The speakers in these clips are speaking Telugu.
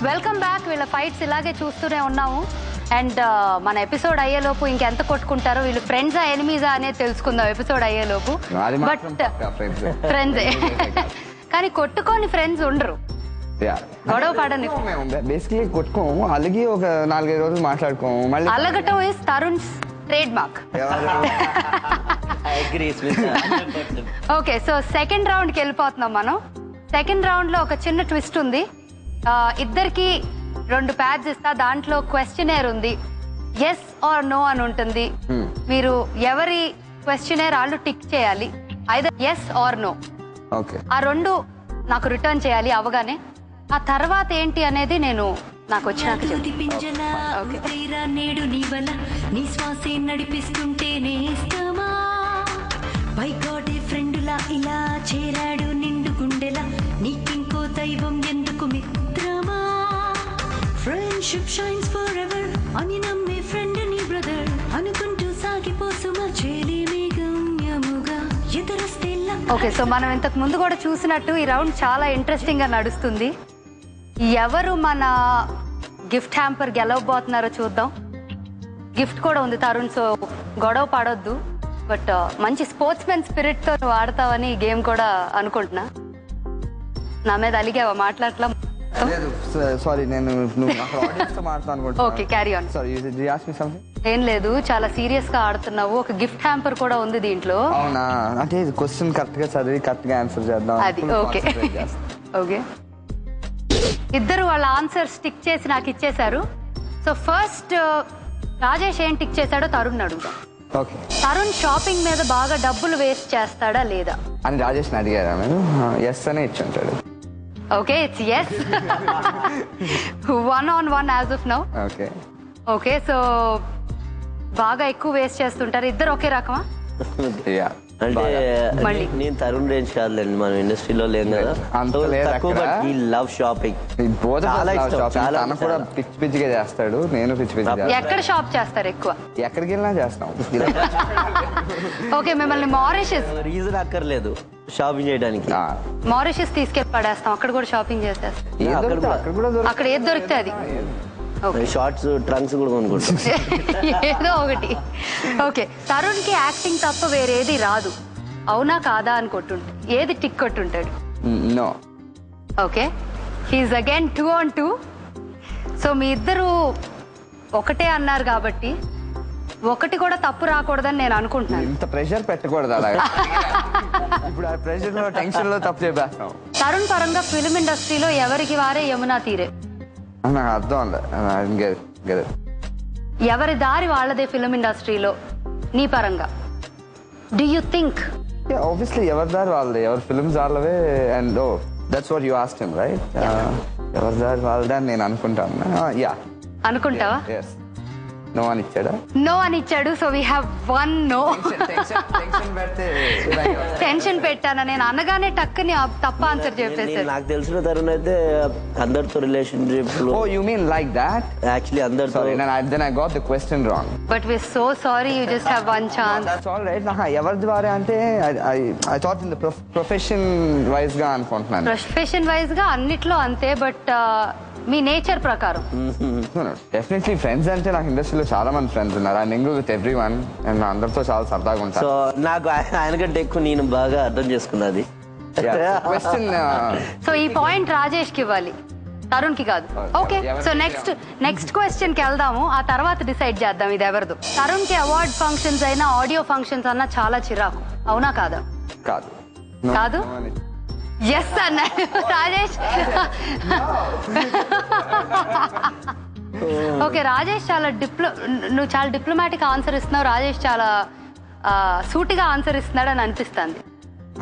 Welcome back. వీళ్ళ ఫైట్స్ ఇలాగే చూస్తూనే ఉన్నాము. అండ్ మన ఎపిసోడ్ అయ్యేలోపు ఇంకెంత కొట్టుకుంటారో, వీళ్ళు ఫ్రెండ్సా ఎనిమీసా అనేది తెలుసుకుందాం ఎపిసోడ్ అయ్యేలోపు. బట్ ఫ్రెండ్సే, కానీ కొట్టుకొని ఫ్రెండ్స్ ఉండరు, గొడవ పడని. బేసికలీ కొట్టుకోము, అలాగే ఒక 4-5 రోజులు మాట్లాడుకోము. మళ్ళీ అలగటం is Tarun's trademark. Okay, so second రౌండ్కి వెళ్ళిపోతున్నాం మనం. సెకండ్ రౌండ్ లో ఒక చిన్న ట్విస్ట్ ఉంది. ఇద్దరికి 2 ప్యాడ్స్ ఇస్తా, దాంట్లో క్వశ్చనర్ ఉంది, ఎస్ ఆర్ నో అని ఉంటుంది. మీరు ఎవరి క్వశ్చనర్ వాళ్ళు టిక్ చేయాలి, ఐదర్ ఎస్ ఆర్ నో. ఆ 2 నాకు రిటర్న్ చేయాలి అవగానే. ఆ తర్వాత ఏంటి అనేది నేను నాకు వచ్చినాక ఫ్రెండ్షిప్ షైన్స్ ఫరెవర్ అని నమ్మే ఫ్రెండ్ నీ బ్రదర్ అనుకుంటూ సాగిపోసుమా చెలిమే గమ్యముగా ఎదురొస్తే. ఓకే, సో మనం ఇంతకు ముందు కూడా చూసినట్టు ఈ రౌండ్ చాలా ఇంట్రెస్టింగ్ గా నడుస్తుంది. ఎవరు మన గిఫ్ట్ హ్యాంపర్ గెలవబోతున్నారో చూద్దాం. గిఫ్ట్ కూడా ఉంది తరుణ్, సో గొడవ పడొద్దు. బట్ మంచి స్పోర్ట్స్ మెన్ స్పిరిట్ తో నువ్వు ఆడతావని ఈ గేమ్ కూడా అనుకుంటున్నా. నా మీద అలిగావా మాట్లాడట్లా? సారీ, నేను ఓకే, క్యారీ ఆన్. ఏం లేదు, చాలా సీరియస్ గా ఆడుతున్నావు. ఒక గిఫ్ట్ హ్యాంపర్ కూడా ఉంది దీంట్లో. అవునా? అంటే క్వశ్చన్ కరెక్ట్ గా చదివి కరెక్ట్ గా ఆన్సర్ చేద్దాం. అది ఓకే. ఓకే, ఇద్దరు వాళ్ళ ఆన్సర్ టిక్ చేసి నాకు ఇచ్చేశారు. సో ఫస్ట్ రాజేష్ ఏం టిక్ చేశాడో తరుణ్ అడుగుదాం. ఓకే, తరుణ్ షాపింగ్ మీద బాగా డబ్బులు వేస్ట్ చేస్తాడా లేదా అని రాజేష్ అడిగారా? నేను ఎస్ అనే ఇచ్చుంటాడు. Okay, it's yes. 1-on-1 as of now. Okay okay, so బాగా ఎక్కువ వేస్ట్ చేస్తుంటారు ఇద్దరు ఒకే రకమా? అంటే నేను తరుణ్ రేంజ్ కాదులేండి, మనం ఇండస్ట్రీలో లేం కదా. లవ్ షాపింగ్, కూడా పిచ్చి పిచ్చిగా చేస్తాడు, నేను పిచ్చి పిచ్చిగా. ఎక్కడ షాప్ చేస్తారు ఎక్కువ? ఎక్కడికి వెళ్ళినా చేస్తాం. ఓకే, మిమ్మల్ని మారిషస్ రీజన్ అక్కర్లేదు షాపింగ్ చేయడానికి. మారిషస్ తీసుకెళ్ళి పడేస్తాం, అక్కడ కూడా షాపింగ్ చేసేస్తాం. అక్కడ ఏది దొరికితే అది. షార్ట్స్, ట్రంక్స్ కూడా కొనుక్కుంటాం, ఏదో ఒకటి. ఓకే, తరుణ్ కి యాక్టింగ్ తప్ప వేరేది రాదు, అవునా కాదా అని కొట్టుంటే ఏది టిక్ కొట్టుంటాడు? No. Okay, he is again 2-on-2. So మీ ఇద్దరు ఒకటే అన్నారు కాబట్టి ఒకటి కూడా తప్పు రాకూడదని నేను అనుకుంటున్నాను. ఇంత ప్రెషర్ పెట్టకూడదు అలాగే. ఇప్పుడు ఆ ప్రెషర్ లో, టెన్షన్ లో తప్పు చెప్పేస్తాం. తరుణ్ పరంగా ఫిల్మ్ ఇండస్ట్రీలో ఎవరికి వారే యమునా తీరే. నాకు అర్థం ఎవరి దారి వాళ్ళదే ఫిల్మ్ ఇండస్ట్రీలో. నీ పరంగా డూ యూ థింక్? ఆబ్వియస్లీ ఎవరి దారి వాళ్ళదే, ఎవరి ఫిల్మ్స్ వాళ్ళవే. And that's what you asked him, right? ఎవరి దారి వాళ్ళదే అని నేను అనుకుంటాను. యా, అనుకుంటావా? నో అని ఇచ్చాడా? నో అని ఇచ్చాడు. So we have 1 no. Tension పెట్టాను నేను అనగానే టక్కుని తప్ప ఆన్సర్ చెప్పేసారు. నాకు తెలిసిన తరుణ్ అయితే అందరితో relationship. Oh, you mean like that? Actually అందరితో. Sorry, then I got the question wrong. But we're so sorry, you just have 1 chance. That's all right. ఎవరి ద్వారా అంటే I thought in the profession wise గా అనుకుంటున్నాను. ప్రొఫెషన్ వైజ్ గా అన్నిట్లో అంతే, బట్ మీ నేచర్ ప్రకారం. డెఫినెట్లీ ఫ్రెండ్స్ అంటే నాకు ఇండస్ట్రీలో చాలా మంది ఫ్రెండ్స్ ఉన్నారు. I mingle with everyone and అందరితో చాలా సరదాగా ఉంటాను. సో నాకు ఆయనకంటే ఎక్కువ నేను బాగా అర్థం చేసుకున్నది. సో ఈ పాయింట్ రాజేష్ కి ఇవ్వాలి, తరుణ్ కి కాదు. ఓకే, సో నెక్స్ట్ క్వశ్చన్ కి వెళ్దాము, ఆ తర్వాత డిసైడ్ చేద్దాం ఇది ఎవరిదో. తరుణ్ కి అవార్డ్ ఫంక్షన్స్ అయినా ఆడియో ఫంక్షన్స్ అన్నా చాలా చిరాకు, అవునా కాదా? కాదు. ఎస్ అన్నాడు రాజేష్. ఓకే, రాజేష్ నువ్వు చాలా డిప్లొమాటిక్ ఆన్సర్ ఇస్తున్నావు. రాజేష్ చాలా సూటిగా ఆన్సర్ ఇస్తున్నాడు అని అనిపిస్తుంది.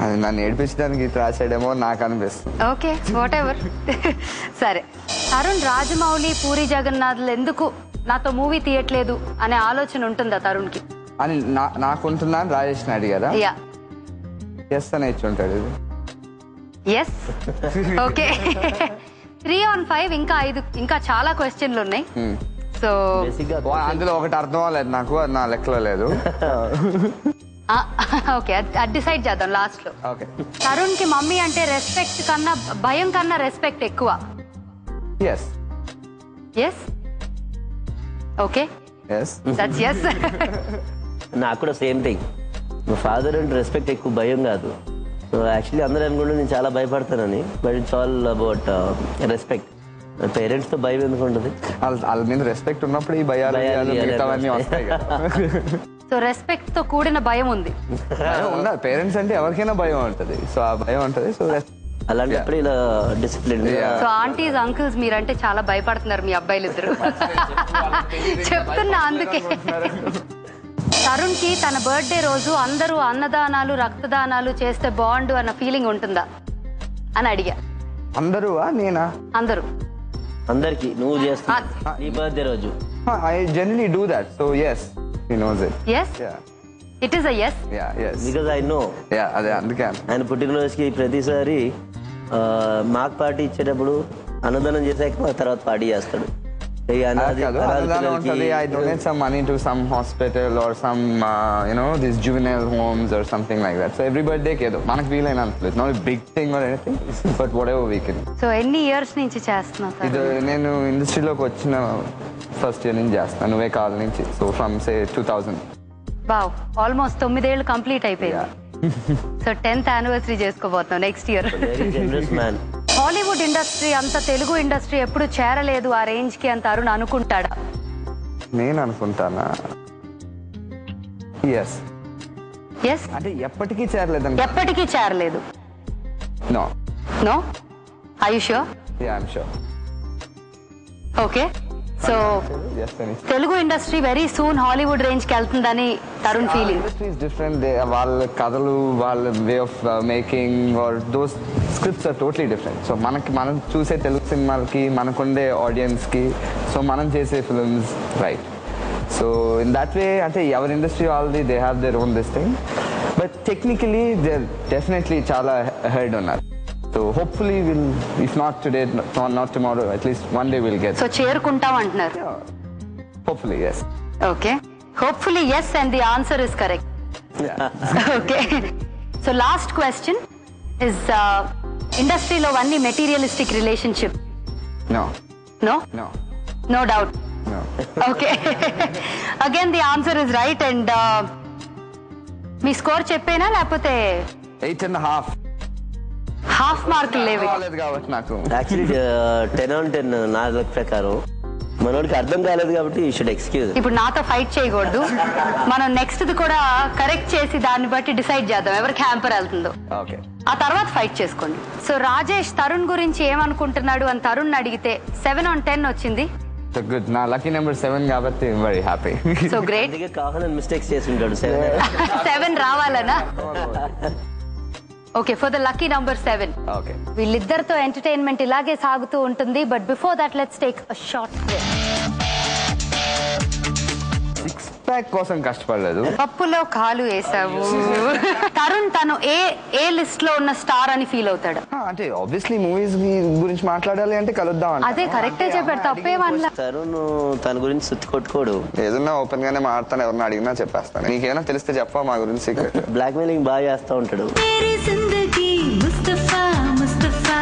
అది నన్ను ఏడిపించడానికి రాశాడేమో నాకు అనిపిస్తుంది. Okay, what ever. సరే, తరుణ్ రాజమౌళి, పూరి జగన్నాథ్లు ఎందుకు నాతో మూవీ తీయట్లేదు అనే ఆలోచన ఉంటుందా తరుణ్ కి అని నాకుంటుందా అని రాజేష్ని అడిగారా? యా, ఎస్ అని ఇచ్చుంటాడు. ఎస్. Okay, 3-on-5. ఇంకా చాలా క్వశ్చన్లు ఉన్నాయి. సో అందులో ఒకటి అర్థం అవ్వలేదు నాకు, అది నా లెక్కలో లేదు. ఓకే, అది డిసైడ్ చేద్దాం లాస్ట్ లో. తరుణ్ కి మమ్మీ అంటే రెస్పెక్ట్ కన్నా భయం కన్నా రెస్పెక్ట్ ఎక్కువ. Yes okay yes that's yes. నాకు కూడా సేమ్ థింగ్. మా ఫాదర్ అంటే రెస్పెక్ట్ ఎక్కువ, భయం కాదు. సో యాక్చువల్లీ అందరూ అనుకుంటే నేను చాలా భయపడతానని, but it's all about respect. పేరెంట్స్తో భయం ఎందుకు ఉంటుంది? వాళ్ళ మీద రెస్పెక్ట్ ఉన్నప్పుడు ఈ భయాలు మిగతావన్నీ వస్తాయి కదా. సో రెస్పెక్ట్ తో కూడిన భయం ఉంది. ఉండదు, పేరెంట్స్ అంటే ఎవరికైనా భయం ఉంటుంది. సో ఆ భయం ఉంటుంది. సో అలాంటప్పుడు ఇలా డిసిప్లిన్. సో ఆంటీస్ అంకుల్స్ మీరంటే చాలా భయపడుతున్నారు మీ అబ్బాయిలు ఇద్దరు. చెప్తున్నా అందుకే. తరుణ్ కి తన బర్త్డే రోజు అందరూ అన్నదానాలు రక్తదానాలు చేస్తే బాగుండు అన్న ఫీలింగ్ ఉంటుందా అని అడిగా. అందరూ నేనా? అందరూ. అందరికి నువ్వు చేస్తా నీ బర్త్డే రోజు. I generally do that. So yes, he knows it. Yes? Yeah. It is a yes? Yeah, yes. Because I know. Yeah, అదే అందుకే. ఆయన పుట్టినరోజుకి ప్రతిసారి మాకు పార్టీ ఇచ్చేటప్పుడు అన్నదానం చేసాక తర్వాత పార్టీ చేస్తాడు. I donate some money to some hospital or some these juvenile homes or something like that. So every birthday kedo manaku feel ainanthu. It's not a big thing or anything, but whatever we can. So ఎన్ని ఇయర్స్ నుంచి చేస్తున్నావు? ఇది నేను ఇండస్ట్రీలోకి వచ్చిన ఫస్ట్ ఇయర్ నుంచి చేస్తాను, నువ్వే కాల్ నుంచి. So from say 2000. Wow, almost 9 ఏళ్ళు కంప్లీట్ అయిపోయింది. సో 10th యానివర్సరీ చేసుకోబోతున్నాం నెక్స్ట్ ఇయర్. హాలీవుడ్ ఇండస్ట్రీ అంత తెలుగు ఇండస్ట్రీ ఎప్పుడు చేరలేదు ఆ రేంజ్ కి అని తరుణ్ అనుకుంటాడా? నేను అనుకుంటానా? ఎస్. ఎస్ అంటే ఎప్పటికీ చేరలేదు. ఎప్పటికీ చేరలేదు. No. No? Are you sure? Yeah, I am sure. Okay. So Telugu industry very soon Hollywood range కి వెళ్తుందని తరుణ్ ఫీలింగ్. డిఫరెంట్. వాళ్ళ కథలు, వాళ్ళ way of making are those scripts are totally different. So మనం చూసే తెలుగు సినిమాలకి, మనకుండే ఆడియన్స్ కి, సో మనం చేసే films right. So in that way అంటే ఎవరి ఇండస్ట్రీ వాళ్ళది, they have their own this thing. But technically they definitely చాలా హెడ్ ఉన్నారు. So hopefully we'll, if not today, not tomorrow, at least one day we'll get. So చేరుకుంటాం అంటున్నారు. Hopefully yes. Okay. Hopefully yes, and the answer is correct. Yeah. Okay. So last question is industry lo vanni materialistic relationship. No. No? No. No doubt. No. Okay. Again the answer is right, and me score చెప్పేనా లేకపోతే 8.5. హాఫ్ మార్కులు లేవు కాబట్టి నాకు యాక్చువల్లీ 10 on 10 నా లెక్క ప్రకారం. మనోడికి అర్థం కాలేదు కాబట్టి యూ షుడ్ ఎక్స్క్యూజ్. ఇప్పుడు నాతో ఫైట్ చేయకూడదు, మనం నెక్స్ట్ కూడా కరెక్ట్ చేసి దాన్ని బట్టి డిసైడ్ చేద్దాం ఎవరికి హ్యాంపర్ వెళ్తుందో. ఓకే, ఆ తర్వాత ఫైట్ చేసుకోండి. సో రాజేష్ తరుణ్ గురించి ఏమనుకుంటున్నాడు అని తరుణ్ అడిగితే 7 on 10 వచ్చింది. So good. నా లక్కీ నెంబర్ 7 కాబట్టి వెరీ హ్యాపీ. So great. అందుకే కావాలని మిస్టేక్స్ చేసి ఉంటాడు. 7 రావాలనా? Okay, for the lucky number 7. Okay, వీళ్ళిద్దరితో ఎంటర్టైన్మెంట్ ఇలాగే సాగుతూ ఉంటుంది. But before that let's take a short break. 6 pack కోసం కష్టపడలేదు, పప్పులో కాలు వేసావు. తరుణ్ తను ఏ లిస్ట్ లో ఉన్న స్టార్ అని ఫీల్ అవుతాడు? అంటే ఆబ్వియస్లీ మూవీస్ గురించి మాట్లాడాలి అంటే కలుద్దాం. అదే కరెక్టే చెప్పాడు, తప్పేమన్నా. తరుణ్ తన గురించి సుత్తి కొట్టుకోడు. ఏదన్నా ఓపెన్ గానే మాట్లాడతాను, ఎవరన్నా అడిగినా చెప్పేస్తాను. నీకేమైనా తెలిస్తే చెప్పా మా గురించి సీక్రెట్. బ్లాక్ మెయిలింగ్ బాగా చేస్తూ ఉంటాడు. ముస్తఫా ముస్తఫా